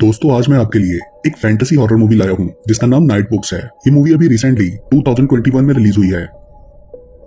दोस्तों आज मैं आपके लिए एक फैंटेसी हॉरर मूवी लाया हूँ जिसका नाम नाइट बुक्स है। ये मूवी अभी रिसेंटली 2021 में रिलीज हुई है।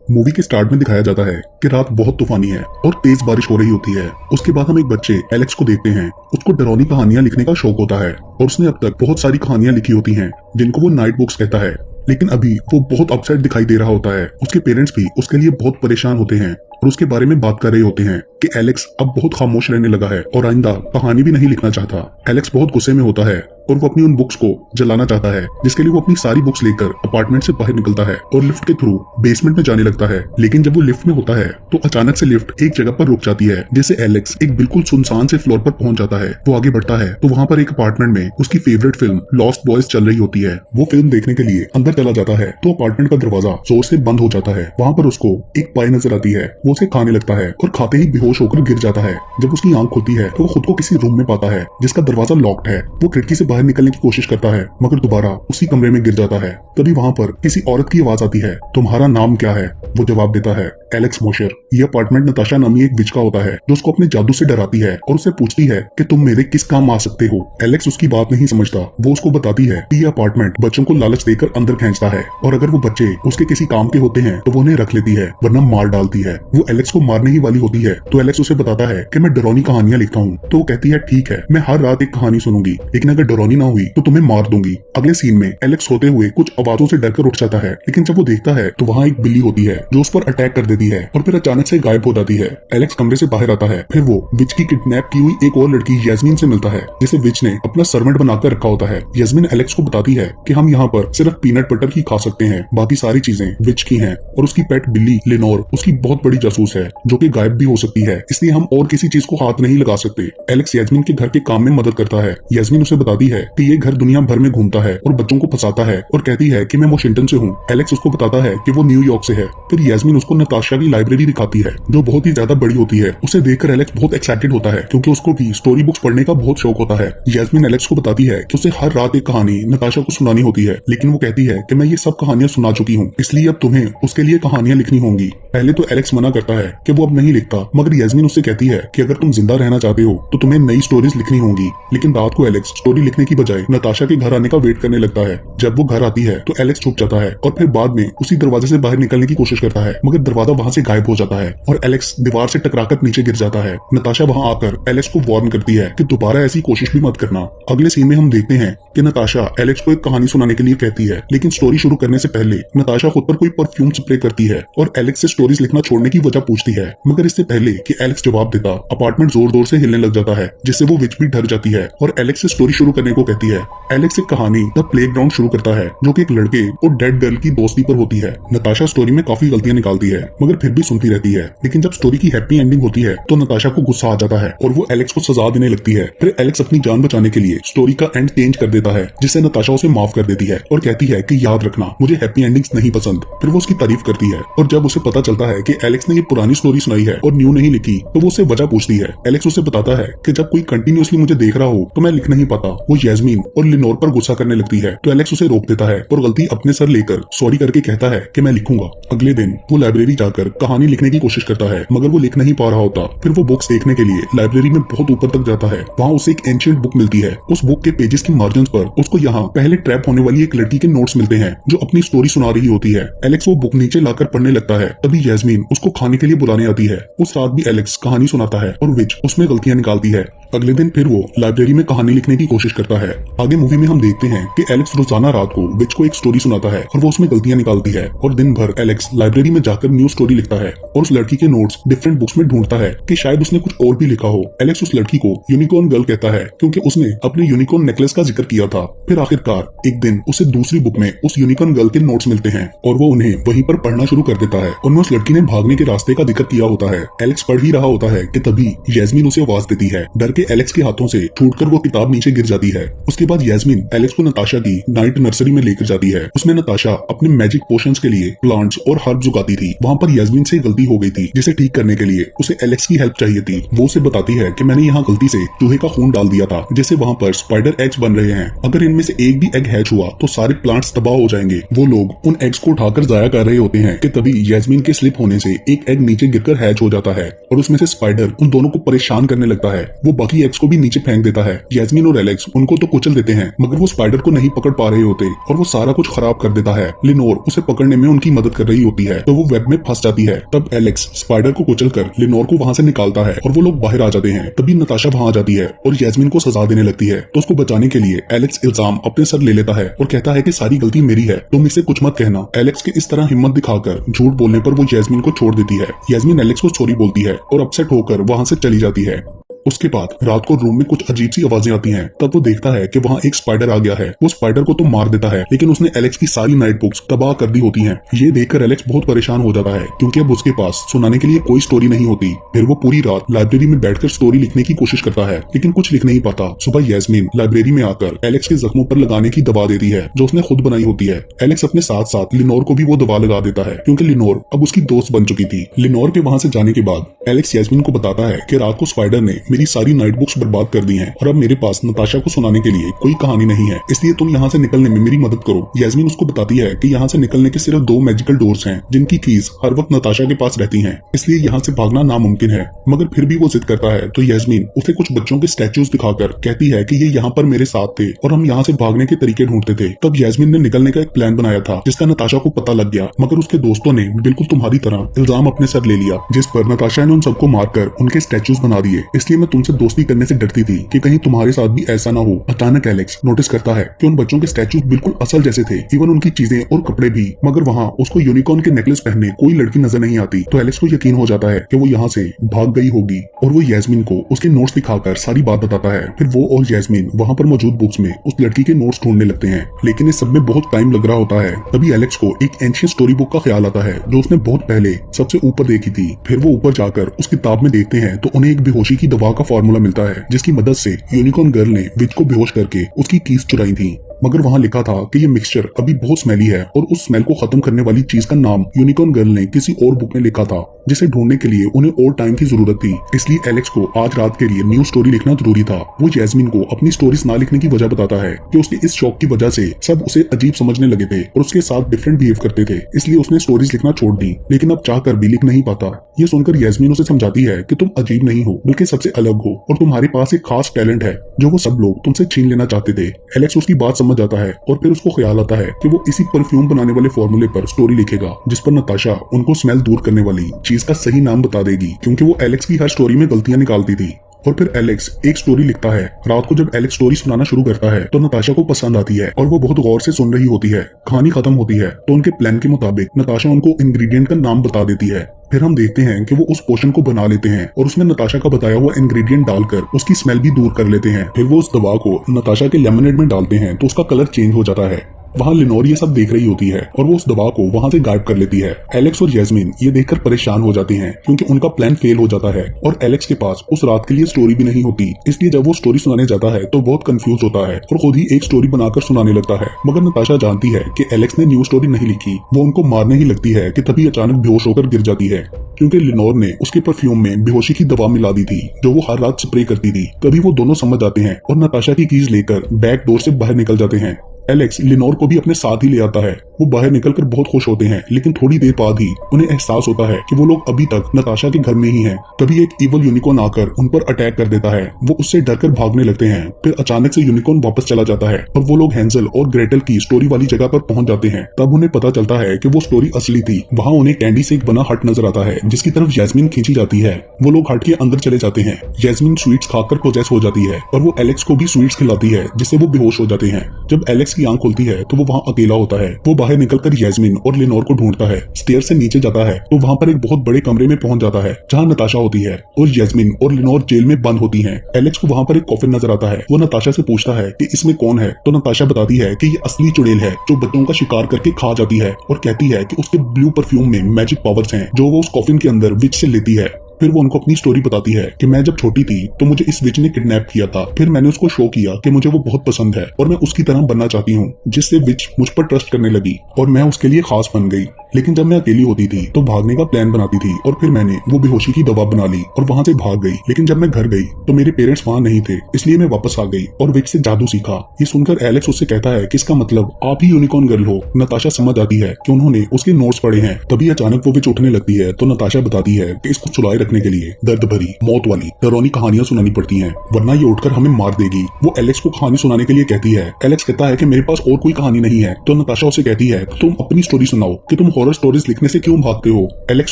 मूवी के स्टार्ट में दिखाया जाता है कि रात बहुत तूफानी है और तेज बारिश हो रही होती है। उसके बाद हम एक बच्चे एलेक्स को देखते हैं। उसको डरावनी कहानियां लिखने का शौक होता है और उसने अब तक बहुत सारी कहानियां लिखी होती हैं जिनको वो नाइट बुक्स कहता है। लेकिन अभी वो बहुत अपसेट दिखाई दे रहा होता है। उसके पेरेंट्स भी उसके लिए बहुत परेशान होते हैं और उसके बारे में बात कर रहे होते हैं कि एलेक्स अब बहुत खामोश रहने लगा है और आइंदा कहानी भी नहीं लिखना चाहता। एलेक्स बहुत गुस्से में होता है और वो अपनी उन बुक्स को जलाना चाहता है, जिसके लिए वो अपनी सारी बुक्स लेकर अपार्टमेंट से बाहर निकलता है और लिफ्ट के थ्रू बेसमेंट में जाने लगता है। लेकिन जब वो लिफ्ट में होता है तो अचानक से लिफ्ट एक जगह पर रुक जाती है, जिससे एलेक्स एक बिल्कुल सुनसान से फ्लोर पर पहुंच जाता है। वो आगे बढ़ता है तो वहाँ पर एक अपार्टमेंट में उसकी फेवरेट फिल्म लॉस्ट बॉयज चल रही होती है। वो फिल्म देखने के लिए अंदर चला जाता है तो अपार्टमेंट का दरवाजा जोर से बंद हो जाता है। वहाँ पर उसको एक पाई नजर आती है। वो उसे खाने लगता है और खाते ही बेहोश होकर गिर जाता है। जब उसकी आंख खुलती है तो वो खुद को किसी रूम में पाता है जिसका दरवाजा लॉक्ड है। वो खिड़की से बाहर निकलने की कोशिश करता है मगर दोबारा उसी कमरे में गिर जाता है। तभी वहाँ पर किसी औरत की आवाज आती है, तुम्हारा नाम क्या है? वो जवाब देता है, एलेक्स मोशर। ये अपार्टमेंट नताशा नामी एक विच का होता है जो उसको अपने जादू से डराती है और उससे पूछती है कि तुम मेरे किस काम आ सकते हो। एलेक्स उसकी बात नहीं समझता। वो उसको बताती है कि ये अपार्टमेंट बच्चों को लालच देकर अंदर खींचता है और अगर वो बच्चे उसके किसी काम के होते हैं तो वो उन्हें रख लेती है वरना मार डालती है। वो एलेक्स को मारने ही वाली होती है तो एलेक्स उसे बताता है कि मैं डरावनी कहानियां लिखता हूँ। तो वो कहती है ठीक है, मैं हर रात एक कहानी सुनूंगी, लेकिन अगर डरावनी ना हुई तो तुम्हें मार दूंगी। अगले सीन में एलेक्स सोते हुए कुछ आवाजों से डरकर उठ जाता है, लेकिन जब वो देखता है तो वहाँ एक बिल्ली होती है जो उस पर अटैक कर देती है और फिर अचानक से गायब हो जाती है। एलेक्स कमरे से बाहर आता है। फिर वो विच की किडनैप की हुई एक और लड़की यास्मीन से मिलता है जिसे विच ने अपना सर्वेंट बनाकर रखा होता है। यास्मीन एलेक्स को बताती है कि हम यहाँ पर सिर्फ पीनट बटर ही खा सकते हैं, बाकी सारी चीजें विच की हैं और उसकी पेट बिल्ली लेनोर उसकी बहुत बड़ी जासूस है जो कि गायब भी हो सकती है, इसलिए हम और किसी चीज को हाथ नहीं लगा सकते। एलेक्स यास्मीन के घर के काम में मदद करता है। यास्मीन उसे बताती है कि ये घर दुनिया भर में घूमता है और बच्चों को फंसाता है और कहती है कि मैं वॉशिंगटन से हूँ। एलेक्स उसको बताता है कि वो न्यूयॉर्क से है। फिर यास्मीन उसको नताशा की लाइब्रेरी दिखाती है जो बहुत ही ज्यादा बड़ी होती है। उसे देखकर एलेक्स बहुत एक्साइटेड होता है क्योंकि उसको भी स्टोरी बुक्स पढ़ने का बहुत शौक होता है। यास्मीन एलेक्स को बताती है कि उसे हर रात एक कहानी नताशा को सुनानी होती है, लेकिन वो कहती है कि मैं ये सब कहानियां सुना चुकी हूँ, इसलिए अब तुम्हें उसके लिए कहानियां लिखनी होंगी। पहले तो एलेक्स मना करता है कि वो अब नहीं लिखता, मगर यास्मीन उससे कहती है कि अगर तुम जिंदा रहना चाहते हो तो तुम्हें नई स्टोरीज लिखनी होंगी। लेकिन रात को एलेक्स स्टोरी लिखने की बजाय नताशा के घर आने का वेट करने लगता है। जब वो घर आती है तो एलेक्स छुप जाता है और फिर बाद में उसी दरवाजे से बाहर निकलने की कोशिश करता है, मगर दरवाजा वहाँ से गायब हो जाता है और एलेक्स दीवार से टकराकर नीचे गिर जाता है। नताशा वहाँ आकर एलेक्स को वार्न करती है कि दोबारा ऐसी कोशिश भी मत करना। अगले सीन में हम देखते हैं कि नताशा एलेक्स को एक कहानी सुनाने के लिए कहती है, लेकिन स्टोरी शुरू करने से पहले नताशा खुद पर कोई परफ्यूम स्प्रे करती है और एलेक्स से स्टोरीज लिखना छोड़ने की वजह पूछती है। मगर इससे पहले कि एलेक्स जवाब देता, अपार्टमेंट जोर जोर से हिलने लग जाता है जिससे वो विच भी डर जाती है और एलेक्स से स्टोरी शुरू करने को कहती है। एलेक्स एक कहानी द प्लेग्राउंड शुरू करता है जो कि एक लड़के और डेड गर्ल की दोस्ती पर होती है। नताशा स्टोरी में काफी गलतियां निकालती है मगर फिर भी सुनती रहती है, लेकिन जब स्टोरी की हैप्पी एंडिंग होती है तो नताशा को गुस्सा आ जाता है और वो एलेक्स को सजा देने लगती है। फिर एलेक्स अपनी जान बचाने के लिए स्टोरी का एंड चेंज कर देता है जिससे नताशा उसे माफ कर देती है और कहती है कि याद रखना मुझे हैप्पी एंडिंग्स नहीं पसंद। फिर वो उसकी तारीफ करती है और जब उसे पता चलता है कि एलेक्स ने ये पुरानी स्टोरी सुनाई है और न्यू नहीं लिखी तो वो उसे वजह पूछती है। एलेक्स उसे बताता है कि जब कोई कंटिन्यूअसली मुझे देख रहा हो तो मैं लिख नहीं पाता। वो यास्मीन और लिनोर पर गुस्सा करने लगती है तो एलेक्स उसे रोक देता है और गलती अपने सर लेकर सॉरी करके कहता है कि मैं लिखूंगा। अगले दिन वो लाइब्रेरी जाकर कहानी लिखने की कोशिश करता है मगर वो लिख नहीं पा रहा होता। फिर वो बुक्स देखने के लिए लाइब्रेरी में बहुत ऊपर तक जाता है। वहाँ उसे एक एंशिएंट बुक मिलती है। उस बुक के पेजेस की मार्जिन पर उसको यहाँ पहले ट्रैप होने वाली एक लड़की के नोट्स मिलते हैं जो अपनी स्टोरी सुना रही होती है। एलेक्स वो बुक नीचे लाकर पढ़ने लगता है। तभी यास्मीन उसको खाने के लिए बुलाने आती है। उस रात भी एलेक्स कहानी सुनाता है और विच उसमें गलतियां निकालती है। अगले दिन फिर वो लाइब्रेरी में कहानी लिखने की कोशिश करता है। आगे मूवी में हम देखते हैं कि एलेक्स रोजाना रात को विच को एक स्टोरी सुनाता है और वो उसमें गलतियां निकालती है और दिन भर एलेक्स लाइब्रेरी में जाकर न्यू स्टोरी लिखता है और उस लड़की के नोट्स डिफरेंट बुक्स में ढूंढता है कि शायद उसने कुछ और भी लिखा हो। एलेक्स उस लड़की को यूनिकॉर्न गर्ल कहता है क्योंकि उसने अपने यूनिकॉर्न नेकलेस का जिक्र किया था। फिर आखिरकार एक दिन उसे दूसरी बुक में उस यूनिकॉर्न गर्ल के नोट्स मिलते हैं और वो उन्हें वहीं पर पढ़ना शुरू कर देता है। उनमें उस लड़की ने भागने के रास्ते का जिक्र किया होता है। एलेक्स पढ़ ही रहा होता है कि तभी यास्मीन उसे आवाज देती है। डर के एलेक्स के हाथों से छूटकर वो किताब नीचे गिर जाती है। उसके बाद यास्मीन एलेक्स को नताशा की नाइट नर्सरी में लेकर जाती है। उसमें नताशा अपने मैजिक पोशंस के लिए प्लांट्स और हर्ब्स उगाती थी। वहाँ पर यास्मीन से गलती हो गई थी जिसे ठीक करने के लिए उसे एलेक्स की हेल्प चाहिए थी। वो उसे बताती है कि मैंने यहाँ गलती से चूहे का खून डाल दिया था जिससे वहाँ पर स्पाइडर एग्स बन रहे हैं। अगर इनमें से एक भी एग हैच हुआ तो सारे प्लांट्स तबाह हो जाएंगे। वो लोग उन एग्स को उठाकर जाया कर रहे होते हैं कि तभी यास्मीन के स्लिप होने से एक एग नीचे गिरकर हैच हो जाता है और उसमें से स्पाइडर उन दोनों को परेशान करने लगता है। वो बाकी एग्स को भी नीचे फेंक देता है। यास्मीन और एलेक्स उन उनको तो कुचल देते हैं, मगर वो स्पाइडर को नहीं पकड़ पा रहे होते और वो सारा कुछ खराब कर देता है। लिनोर उसे पकड़ने में उनकी मदद कर रही होती है तो वो वेब में फंस जाती है। तब एलेक्स स्पाइडर को कुचलकर लिनोर को वहां से निकालता है और वो लोग बाहर आ जाते हैं। तभी नताशा वहां आ जाती है और जैस्मिन को सजा देने लगती है। तो उसको बचाने के लिए एलेक्स इल्जाम अपने सर ले लेता है और कहता है कि सारी गलती मेरी है, तुम इसे कुछ मत कहना। एलेक्स के इस तरह हिम्मत दिखाकर झूठ बोलने पर वो जैस्मिन को छोड़ देती है। जैस्मिन एलेक्स को सॉरी बोलती है और अपसेट होकर वहां से चली जाती है। उसके बाद रात को रूम में कुछ अजीब सी आवाजें आती हैं। तब वो देखता है कि वहाँ एक स्पाइडर आ गया है। वो स्पाइडर को तो मार देता है, लेकिन उसने एलेक्स की सारी नाइट बुक्स तबाह कर दी होती हैं। ये देखकर एलेक्स बहुत परेशान हो जाता है क्योंकि अब उसके पास सुनाने के लिए कोई स्टोरी नहीं होती। फिर वो पूरी रात लाइब्रेरी में बैठकर स्टोरी लिखने की कोशिश करता है, लेकिन कुछ लिख नहीं पाता। सुबह यैस्मीन लाइब्रेरी में आकर एलेक्स के जख्मों पर लगाने की दवा देती है जो उसने खुद बनाई होती है। एलेक्स अपने साथ साथ लिनोर को भी वो दवा लगा देता है क्योंकि लिनोर अब उसकी दोस्त बन चुकी थी। लिनोर के वहां से जाने के बाद एलेक्स यैस्मीन को बताता है कि रात को स्पाइडर ने मेरी सारी नाइट बुक्स बर्बाद कर दी हैं और अब मेरे पास नताशा को सुनाने के लिए कोई कहानी नहीं है, इसलिए तुम यहाँ से निकलने में मेरी मदद करो। यैस्मीन उसको बताती है कि यहाँ से निकलने के सिर्फ 2 मैजिकल डोर्स हैं जिनकी कीज हर वक्त नताशा के पास रहती हैं, इसलिए यहाँ से भागना नामुमकिन है। मगर फिर भी वो जिद करता है तो यैस्मीन उसे कुछ बच्चों के स्टैचूज दिखाकर कहती है कि ये यहाँ पर मेरे साथ थे और हम यहाँ से भागने के तरीके ढूंढते थे। तब यैस्मीन ने निकलने का एक प्लान बनाया था जिसका नताशा को पता लग गया, मगर उसके दोस्तों ने बिल्कुल तुम्हारी तरह इल्जाम अपने सर ले लिया, जिस पर नताशा ने उन सबको मारकर उनके स्टैचूज बना दिए। इसलिए मैं तुमसे दोस्ती करने से डरती थी कि कहीं तुम्हारे साथ भी ऐसा ना हो। अचानक एलेक्स नोटिस करता है कि उन बच्चों के स्टैचूज बिल्कुल असल जैसे थे, इवन उनकी चीजें और कपड़े भी, मगर वहाँ उसको यूनिकॉर्न के नेकलेस पहने कोई लड़की नजर नहीं आती। तो एलेक्स को यकीन हो जाता है कि वो यहाँ से भाग गई होगी और वो यैस्मीन को उसके नोट्स दिखाकर सारी बात बताता है। फिर वो और यैस्मीन वहाँ पर मौजूद बुक्स में उस लड़की के नोट्स ढूंढने लगते हैं, लेकिन इस सब में बहुत टाइम लग रहा होता है। तभी एलेक्स को एक एंशियंट स्टोरी बुक का ख्याल आता है जो उसने बहुत पहले सबसे ऊपर देखी थी। फिर वो ऊपर जाकर उस किताब में देखते हैं तो उन्हें एक बेहोशी की दवा का फॉर्मूला मिलता है जिसकी मदद से यूनिकॉर्न गर्ल ने विच को बेहोश करके उसकी कीज चुराई थी। मगर वहाँ लिखा था कि ये मिक्सचर अभी बहुत स्मेली है और उस स्मेल को खत्म करने वाली चीज का नाम यूनिकॉर्न गर्ल ने किसी और बुक में लिखा था जिसे ढूंढने के लिए उन्हें और टाइम की जरूरत थी। इसलिए एलेक्स को आज रात के लिए न्यू स्टोरी लिखना जरूरी था। वो जैस्मीन को अपनी स्टोरीज ना लिखने की वजह बताता है कि उसके इस शौक की वजह से सब उसे अजीब समझने लगे थे और उसके साथ डिफरेंट बिहेव करते थे, इसलिए उसने स्टोरीज लिखना छोड़ दी। लेकिन अब चाहकर भी लिख नहीं पाता। ये सुनकर यैस्मीन उसे समझाती है कि तुम अजीब नहीं हो बल्कि सबसे अलग हो और तुम्हारे पास एक खास टैलेंट है जो वो सब लोग तुमसे छीन लेना चाहते थे। एलेक्स उसकी बात समझ जाता है और फिर उसको ख्याल आता है कि वो इसी परफ्यूम बनाने वाले फॉर्मूले पर स्टोरी लिखेगा जिस पर नताशा उनको स्मेल दूर करने वाली चीज का सही नाम बता देगी, क्योंकि वो एलेक्स की हर स्टोरी में गलतियां निकालती थी। और फिर एलेक्स एक स्टोरी लिखता है। रात को जब एलेक्स स्टोरी सुनाना शुरू करता है तो नताशा को पसंद आती है और वो बहुत गौर से सुन रही होती है। कहानी खत्म होती है तो उनके प्लान के मुताबिक नताशा उनको इंग्रेडिएंट का नाम बता देती है। फिर हम देखते हैं कि वो उस पोशन को बना लेते हैं और उसमें नताशा का बताया हुआ इंग्रेडिएंट डालकर उसकी स्मेल भी दूर कर लेते हैं। फिर वो उस दवा को नताशा के लेमनेड में डालते हैं तो उसका कलर चेंज हो जाता है। वहाँ लिनोर ये सब देख रही होती है और वो उस दवा को वहाँ से गायब कर लेती है। एलेक्स और जैस्मीन ये देखकर परेशान हो जाती हैं क्योंकि उनका प्लान फेल हो जाता है और एलेक्स के पास उस रात के लिए स्टोरी भी नहीं होती। इसलिए जब वो स्टोरी सुनाने जाता है तो बहुत कंफ्यूज होता है और खुद ही एक स्टोरी बनाकर सुनाने लगता है। मगर नताशा जानती है कि एलेक्स ने न्यू स्टोरी नहीं लिखी। वो उनको मारने ही लगती है कि तभी अचानक बेहोश होकर गिर जाती है क्योंकि लिनोर ने उसके परफ्यूम में बेहोशी की दवा मिला दी थी जो वो हर रात स्प्रे करती थी। तभी वो दोनों समझ जाते हैं और नताशा की कीज लेकर बैक डोर से बाहर निकल जाते हैं। एलेक्स लिनोर को भी अपने साथ ही ले आता है। वो बाहर निकलकर बहुत खुश होते हैं, लेकिन थोड़ी देर बाद ही उन्हें एहसास होता है कि वो लोग अभी तक नताशा के घर में ही हैं। तभी एक इवल यूनिकॉर्न आकर उन पर अटैक कर देता है। वो उससे डरकर भागने लगते हैं। फिर अचानक से यूनिकॉर्न वापस चला जाता है और वो लोग हेंजल और ग्रेटल की स्टोरी वाली जगह पर पहुंच जाते हैं। तब उन्हें पता चलता है कि वो स्टोरी असली थी। वहाँ उन्हें कैंडी से एक बना हट नजर आता है जिसकी तरफ जैस्मीन खींची जाती है। वो लोग हट के अंदर चले जाते हैं। जैस्मीन स्वीट्स खाकर पोजेस हो जाती है और वो एलेक्स को भी स्वीट्स खिलाती है जिससे वो बेहोश हो जाते हैं। जब एलेक्स की आंख खुलती है तो वो वहाँ अकेला होता है। वो बाहर निकलकर जैस्मीन और लिनोर को ढूंढता है। स्टेयर से नीचे जाता है तो वहाँ पर एक बहुत बड़े कमरे में पहुंच जाता है जहाँ नताशा होती है और जैस्मीन और लिनोर जेल में बंद होती हैं। एलेक्स को वहाँ पर एक कॉफिन नजर आता है। वो नताशा से पूछता है कि इसमें कौन है तो नताशा बताती है कि ये असली चुड़ैल है जो बच्चों का शिकार करके खा जाती है और कहती है कि उसके ब्लू परफ्यूम में मैजिक पावर्स हैं जो वो उस कॉफिन के अंदर विच से लेती है। फिर वो उनको अपनी स्टोरी बताती है कि मैं जब छोटी थी तो मुझे इस विच ने किडनैप किया था। फिर मैंने उसको शो किया कि मुझे वो बहुत पसंद है और मैं उसकी तरह बनना चाहती हूँ, जिससे विच मुझ पर ट्रस्ट करने लगी और मैं उसके लिए खास बन गई। लेकिन जब मैं अकेली होती थी तो भागने का प्लान बनाती थी और फिर मैंने वो बेहोशी की दवा बना ली और वहाँ से भाग गई। लेकिन जब मैं घर गई तो मेरे पेरेंट्स वहाँ नहीं थे, इसलिए मैं वापस आ गई और विच से जादू सीखा। ये सुनकर एलेक्स उससे कहता है कि इसका मतलब आप ही यूनिकॉर्न गर्ल हो। नताशा समझ आती है कि उन्होंने उसके नोट्स पढ़े हैं। तभी अचानक वो विच उठने लगती है तो नताशा बताती है कि इसको सुलाए रखने के लिए दर्द भरी, मौत वाली, डरावनी कहानियां सुनानी पड़ती हैं, वरना ये उठकर हमें मार देगी। वो एलेक्स को कहानी सुनाने के लिए कहती है। एलेक्स कहता है कि मेरे पास और कोई कहानी नहीं है। तो नताशा उसे कहती है तुम अपनी स्टोरी सुनाओ कि तुम हॉरर स्टोरीज लिखने से क्यों भागते हो। एलेक्स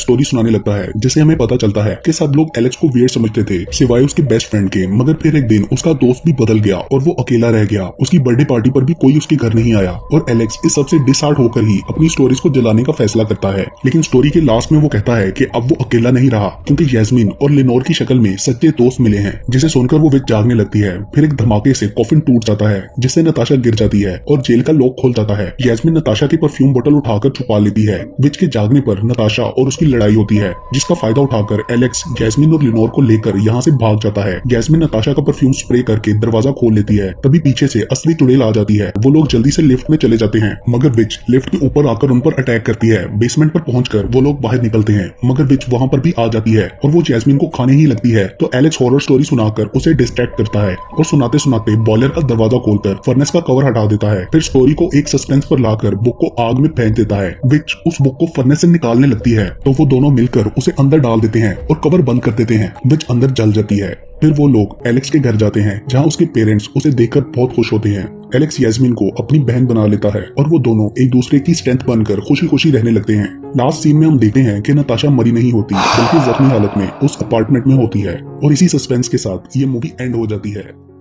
स्टोरी सुनाने लगता है, जिससे हमें पता चलता है कि सब लोग एलेक्स को वियर्ड समझते थे सिवाय उसके बेस्ट फ्रेंड के। मगर फिर एक दिन उसका दोस्त भी बदल गया और वो अकेला रह गया। उसकी बर्थडे पार्टी पर भी कोई उसके घर नहीं आया और एलेक्स इस सबसे डिसहार्ट होकर ही अपनी स्टोरीज को जलाने का फैसला करता है। लेकिन स्टोरी के लास्ट में वो कहता है कि अब वो अकेला नहीं रहा, क्योंकि जैस्मिन और लेनोर की शक्ल में सच्चे दोस्त मिले हैं। जिसे सुनकर वो विच जागने लगती है। फिर एक धमाके से कॉफिन टूट जाता है, जिससे नताशा गिर जाती है और जेल का लॉक खोल जाता है। जैस्मिन नताशा की परफ्यूम बोतल उठाकर छुपा लेती है। विच के जागने पर नताशा और उसकी लड़ाई होती है, जिसका फायदा उठाकर एलेक्स जैस्मिन और लेनोर को लेकर यहाँ से भाग जाता है। जैस्मिन नताशा का परफ्यूम स्प्रे करके दरवाजा खोल लेती है। तभी पीछे से असली चुड़ैल आ जाती है। वो लोग जल्दी से लिफ्ट में चले जाते हैं, मगर विच लिफ्ट के ऊपर आकर उन पर अटैक करती है। बेसमेंट पर पहुंचकर वो लोग बाहर निकलते हैं, मगर विच वहां पर भी आ जाती है और वो जैस्मिन को खाने ही लगती है। तो एलेक्स हॉरर स्टोरी सुनाकर उसे डिस्ट्रैक्ट करता है और सुनाते सुनाते बॉयलर का दरवाजा खोलकर फर्नेस का कवर हटा देता है। फिर स्टोरी को एक सस्पेंस पर लाकर बुक को आग में फेंक देता है। विच उस बुक को फर्नेस से निकालने लगती है, तो वो दोनों मिलकर उसे अंदर डाल देते हैं और कवर बंद कर देते हैं। विच अंदर जल जाती है। फिर वो लोग एलेक्स के घर जाते हैं, जहाँ उसके पेरेंट्स उसे देखकर बहुत खुश होते हैं। एलेक्स यास्मीन को अपनी बहन बना लेता है और वो दोनों एक दूसरे की स्ट्रेंथ बनकर खुशी खुशी रहने लगते हैं। लास्ट सीन में हम देखते हैं कि नताशा मरी नहीं होती, बल्कि जख्मी हालत में उस अपार्टमेंट में होती है। और इसी सस्पेंस के साथ ये मूवी एंड हो जाती है।